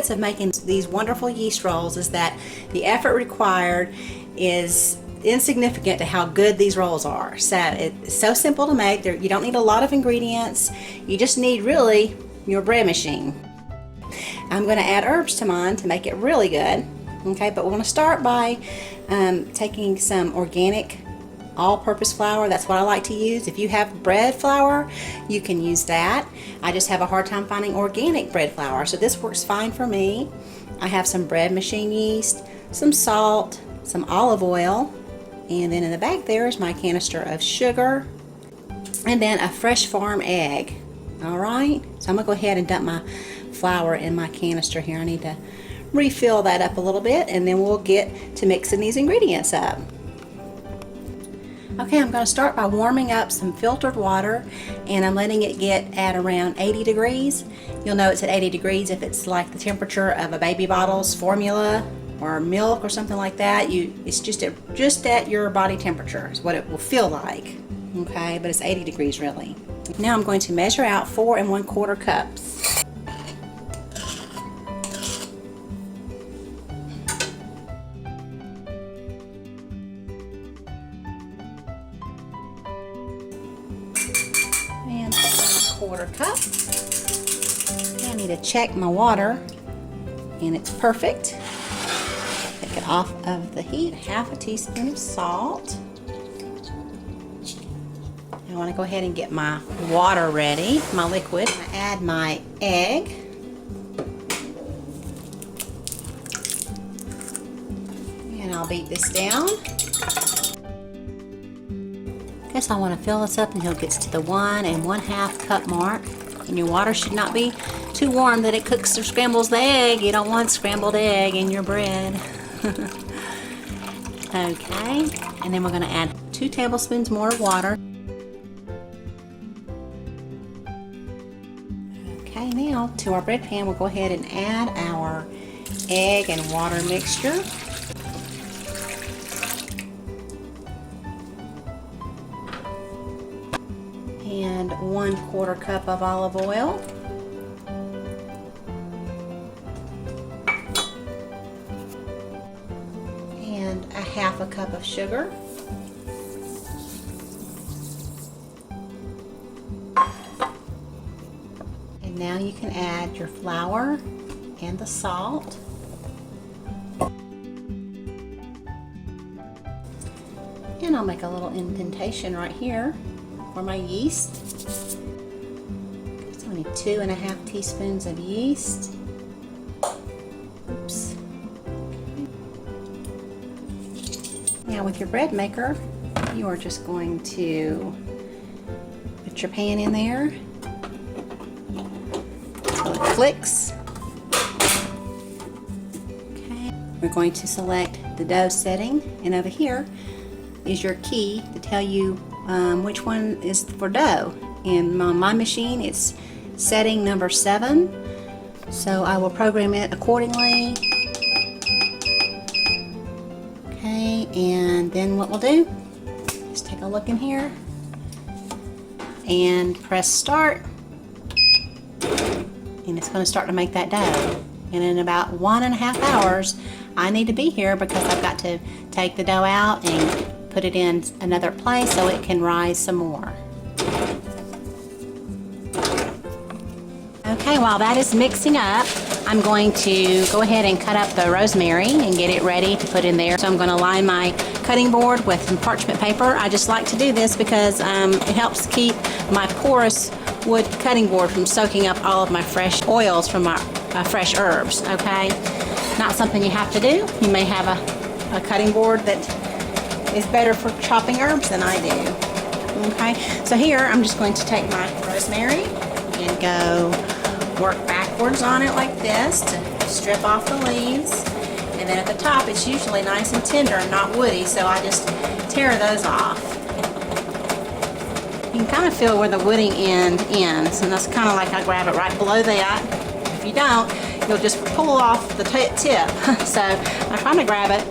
benefits of making these wonderful yeast rolls is that the effort required is insignificant to how good these rolls are. So it's so simple to make. You don't need a lot of ingredients. You just need really your bread machine. I'm going to add herbs to mine to make it really good. Okay, but we're going to start by taking some organic all-purpose flour. That's what I like to use. If you have bread flour, you can use that. I just have a hard time finding organic bread flour, so this works fine for me. I have some bread machine yeast, some salt, some olive oil, and then in the back there is my canister of sugar, and then a fresh farm egg. Alright, so I'm going to go ahead and dump my flour in my canister here. I need to refill that up a little bit, and then we'll get to mixing these ingredients up. Okay, I'm going to start by warming up some filtered water, and I'm letting it get at around 80 degrees. You'll know it's at 80 degrees if it's like the temperature of a baby bottle's formula or milk or something like that. It's just at your body temperature is what it will feel like. Okay, but it's 80 degrees really. Now I'm going to measure out 4 1/4 cups. And 1/4 cup. I need to check my water, and it's perfect. Take it off of the heat. 1/2 teaspoon of salt. I want to go ahead and get my water ready, my liquid. I add my egg. And I'll beat this down. Guess I want to fill this up until it gets to the 1 1/2 cup mark. And your water should not be too warm that it cooks or scrambles the egg. You don't want scrambled egg in your bread. Okay, and then we're going to add 2 tablespoons more of water. Okay, now to our bread pan, we'll go ahead and add our egg and water mixture. And 1/4 cup of olive oil. And 1/2 cup of sugar. And now you can add your flour and the salt. And I'll make a little indentation right here for my yeast. It's only 2 1/2 teaspoons of yeast. Oops. Now with your bread maker, you are just going to put your pan in there until it clicks. Okay. We're going to select the dough setting, and over here is your key to tell you which one is for dough. And on my machine it's setting number 7, so I will program it accordingly. Okay, and then what we'll do is take a look in here and press start, and it's going to start to make that dough. And in about 1 1/2 hours I need to be here because I've got to take the dough out and put it in another place so it can rise some more. Okay, while that is mixing up, I'm going to go ahead and cut up the rosemary and get it ready to put in there. So I'm going to line my cutting board with some parchment paper. I just like to do this because it helps keep my porous wood cutting board from soaking up all of my fresh oils from my fresh herbs. Okay, not something you have to do. You may have a cutting board that is better for chopping herbs than I do. Okay, so here I'm just going to take my rosemary and go work backwards on it like this to strip off the leaves. And then at the top it's usually nice and tender and not woody, so I just tear those off. You can kind of feel where the woody end ends, and that's kind of like I grab it right below that. If you don't, you'll just pull off the tip. So I'm trying to grab it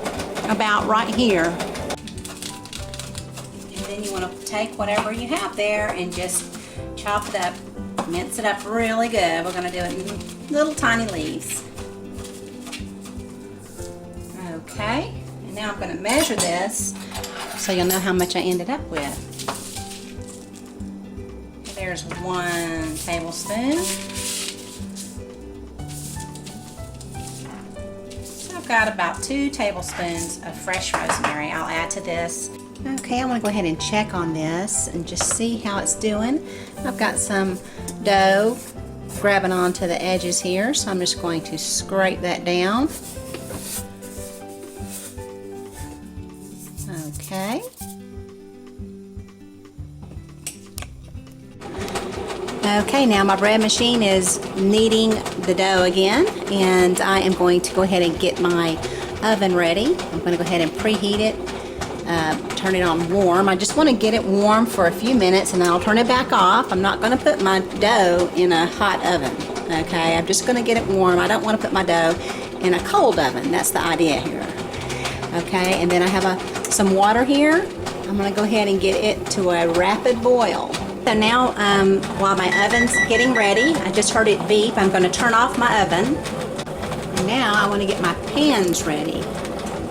about right here. Then you want to take whatever you have there and just chop it up, mince it up really good. We're going to do it in little tiny leaves. Okay, and now I'm going to measure this so you'll know how much I ended up with. There's 1 tablespoon. So I've got about 2 tablespoons of fresh rosemary I'll add to this. Okay, I'm going to go ahead and check on this and just see how it's doing. I've got some dough grabbing onto the edges here, so I'm just going to scrape that down. Okay. Okay, now my bread machine is kneading the dough again, and I am going to go ahead and get my oven ready. I'm going to go ahead and preheat it, turn it on warm. I just want to get it warm for a few minutes and then I'll turn it back off. I'm not going to put my dough in a hot oven. Okay, I'm just going to get it warm. I don't want to put my dough in a cold oven. That's the idea here. Okay, and then I have some water here. I'm going to go ahead and get it to a rapid boil. So now, while my oven's getting ready, I just heard it beep. I'm going to turn off my oven. And now I want to get my pans ready.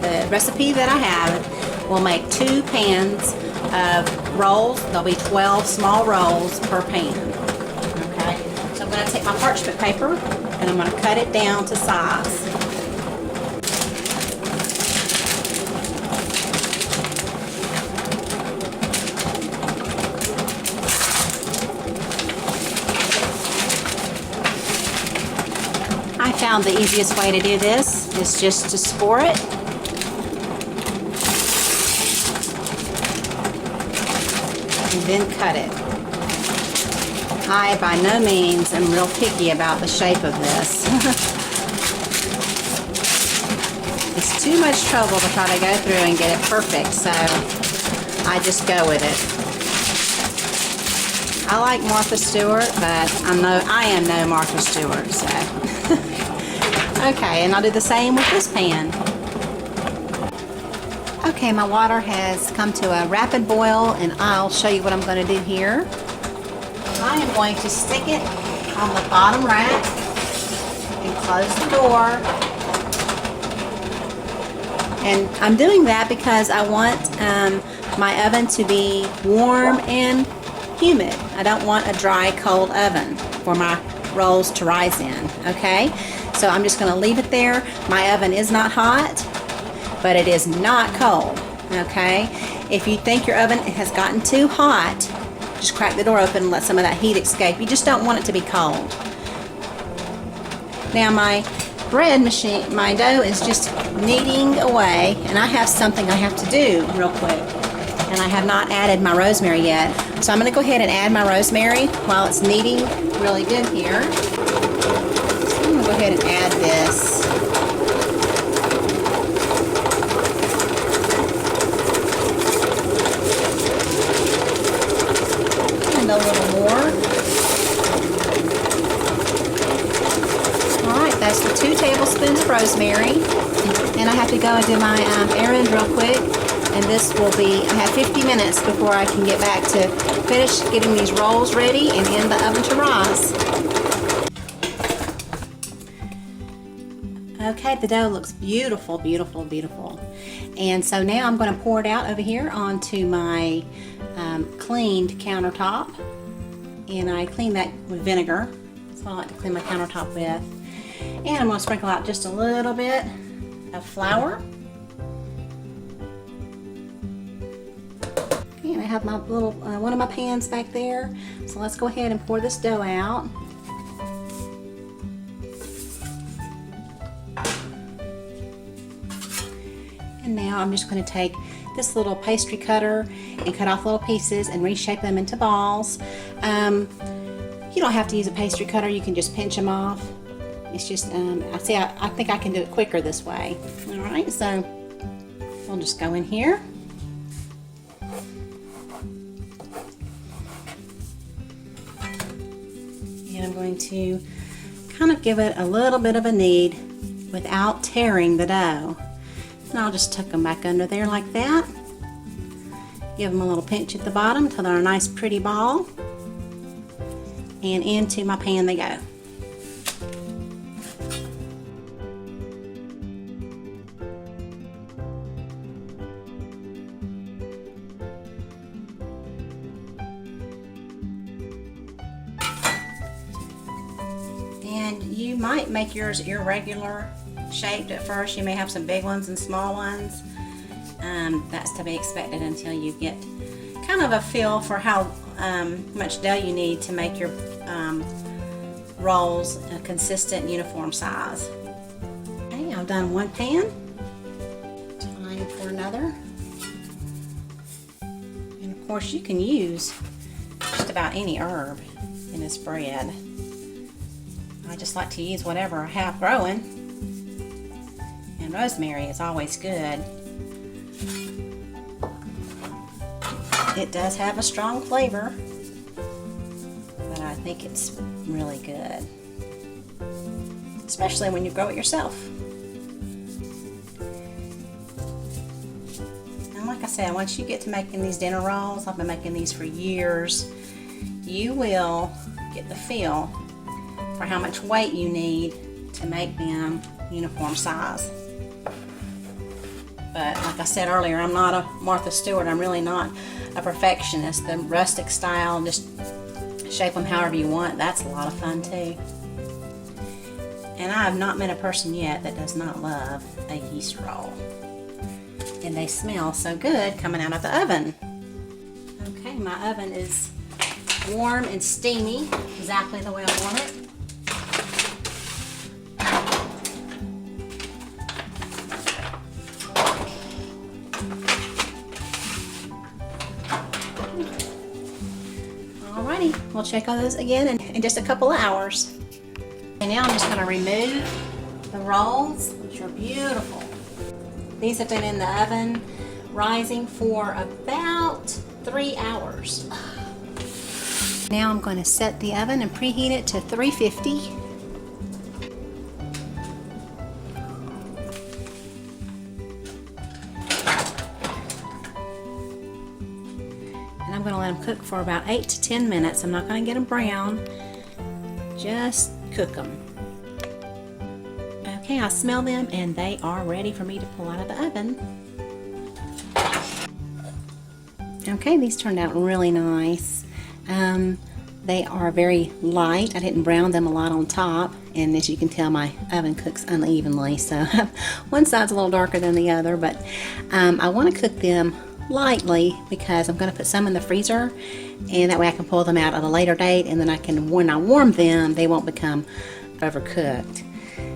The recipe that I have will make 2 pans of rolls. There'll be 12 small rolls per pan. Okay, so I'm going to take my parchment paper and I'm going to cut it down to size. I found the easiest way to do this is just to score it. And then cut it. I by no means am real picky about the shape of this. It's too much trouble to try to go through and get it perfect, so I just go with it. I like Martha Stewart, but I am no Martha Stewart, so. Okay, and I'll do the same with this pan. Okay, my water has come to a rapid boil, and I'll show you what I'm going to do here. I am going to stick it on the bottom rack and close the door. And I'm doing that because I want my oven to be warm and humid. I don't want a dry, cold oven for my rolls to rise in, okay? So I'm just going to leave it there. My oven is not hot, but it is not cold, okay? If you think your oven has gotten too hot, just crack the door open and let some of that heat escape. You just don't want it to be cold. Now my bread machine, my dough is just kneading away, and I have something I have to do real quick. And I have not added my rosemary yet. So I'm going to go ahead and add my rosemary while it's kneading really good here. So I'm going to go ahead and add this. And a little more. Alright, that's the 2 tablespoons of rosemary. And I have to go and do my errand real quick. And this will be, I have 50 minutes before I can get back to finish getting these rolls ready and in the oven to rise. Okay, the dough looks beautiful, beautiful, beautiful. And so now I'm going to pour it out over here onto my cleaned countertop. And I clean that with vinegar. That's what I like to clean my countertop with. And I'm going to sprinkle out just a little bit of flour. And I have my little one of my pans back there, so let's go ahead and pour this dough out. And now I'm just going to take this little pastry cutter and cut off little pieces and reshape them into balls. You don't have to use a pastry cutter, you can just pinch them off. It's just I think I can do it quicker this way. All right, so we'll just go in here. And I'm going to kind of give it a little bit of a knead without tearing the dough. And I'll just tuck them back under there like that. Give them a little pinch at the bottom until they're a nice pretty ball. And into my pan they go. And you might make yours irregular shaped at first. You may have some big ones and small ones. That's to be expected until you get kind of a feel for how much dough you need to make your rolls a consistent uniform size. Okay, I've done one pan. Time for another. And of course you can use just about any herb in this bread. I just like to use whatever I have growing. And rosemary is always good. It does have a strong flavor, but I think it's really good, especially when you grow it yourself. And like I said, once you get to making these dinner rolls, I've been making these for years, you will get the feel for how much weight you need to make them uniform size. But like I said earlier, I'm not a Martha Stewart. I'm really not a perfectionist. The rustic style, just shape them however you want, that's a lot of fun too. And I have not met a person yet that does not love a yeast roll. And they smell so good coming out of the oven. Okay, my oven is warm and steamy, exactly the way I want it. Alrighty, we'll check on those again in just a couple of hours. And now I'm just going to remove the rolls, which are beautiful. These have been in the oven rising for about 3 hours. Now I'm going to set the oven and preheat it to 350. And I'm going to let them cook for about 8 to 10 minutes. I'm not going to get them brown, just cook them. Okay, I smell them and they are ready for me to pull out of the oven. Okay, these turned out really nice. They are very light. I didn't brown them a lot on top, and as you can tell, my oven cooks unevenly, so one side's a little darker than the other, but I want to cook them lightly because I'm going to put some in the freezer, and that way I can pull them out at a later date, and then I can, when I warm them, they won't become overcooked.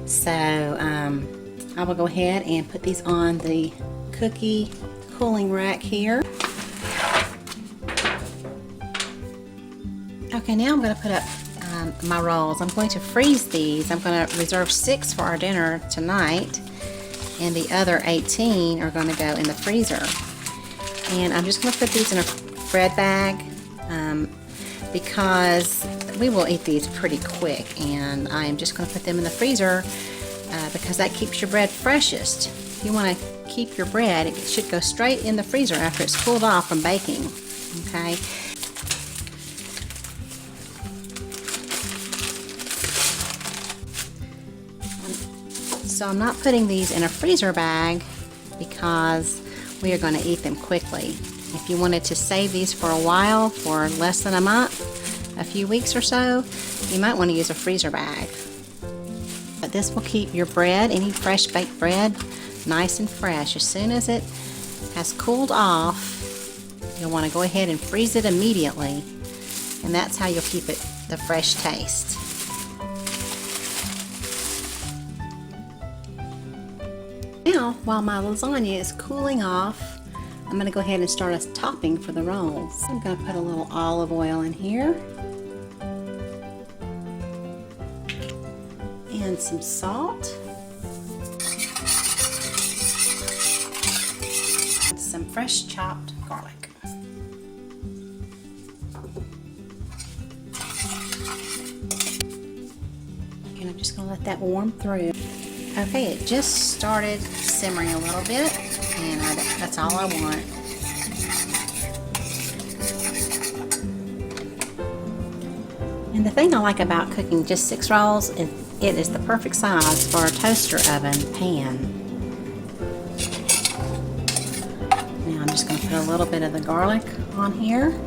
So I will go ahead and put these on the cookie cooling rack here. Okay, now I'm going to put up my rolls. I'm going to freeze these. I'm going to reserve 6 for our dinner tonight, and the other 18 are going to go in the freezer. And I'm just going to put these in a bread bag because we will eat these pretty quick, and I am just going to put them in the freezer because that keeps your bread freshest. If you want to keep your bread, it should go straight in the freezer after it's cooled off from baking. Okay. So I'm not putting these in a freezer bag because we are going to eat them quickly. If you wanted to save these for a while, for less than a month, a few weeks or so, you might want to use a freezer bag. But this will keep your bread, any fresh baked bread, nice and fresh. As soon as it has cooled off, you'll want to go ahead and freeze it immediately, and that's how you'll keep it the fresh taste. Now, while my lasagna is cooling off, I'm going to go ahead and start a topping for the rolls. I'm going to put a little olive oil in here, and some salt, and some fresh chopped garlic. And I'm just going to let that warm through. Okay, it just started simmering a little bit, and that's all I want. And the thing I like about cooking just 6 rolls is it is the perfect size for a toaster oven pan. Now I'm just going to put a little bit of the garlic on here.